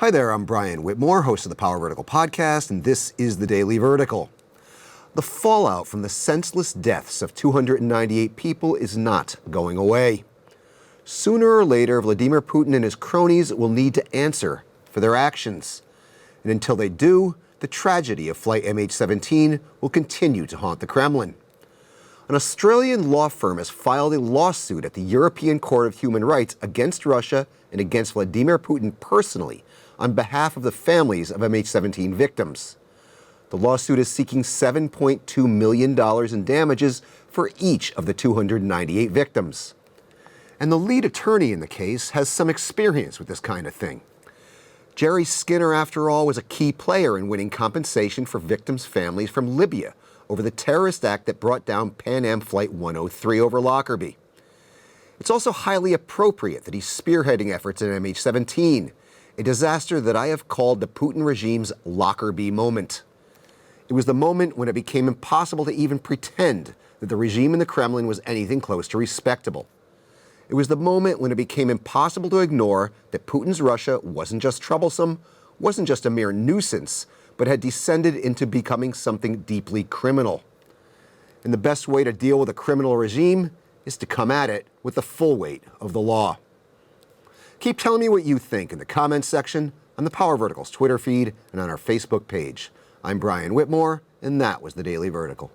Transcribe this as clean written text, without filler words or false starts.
Hi there, I'm Brian Whitmore, host of the Power Vertical podcast, and this is the Daily Vertical. The fallout from the senseless deaths of 298 people is not going away. Sooner or later, Vladimir Putin and his cronies will need to answer for their actions. And until they do, the tragedy of Flight MH17 will continue to haunt the Kremlin. An Australian law firm has filed a lawsuit at the European Court of Human Rights against Russia and against Vladimir Putin personally on behalf of the families of MH17 victims. The lawsuit is seeking $7.2 million in damages for each of the 298 victims. And the lead attorney in the case has some experience with this kind of thing. Jerry Skinner, after all, was a key player in winning compensation for victims' families from Libya over the terrorist act that brought down Pan Am Flight 103 over Lockerbie. It's also highly appropriate that he's spearheading efforts in MH17, a disaster that I have called the Putin regime's Lockerbie moment. It was the moment when it became impossible to even pretend that the regime in the Kremlin was anything close to respectable. It was the moment when it became impossible to ignore that Putin's Russia wasn't just troublesome, wasn't just a mere nuisance, but had descended into becoming something deeply criminal. And the best way to deal with a criminal regime is to come at it with the full weight of the law. Keep telling me what you think in the comments section, on the Power Vertical's Twitter feed, and on our Facebook page. I'm Brian Whitmore, and that was the Daily Vertical.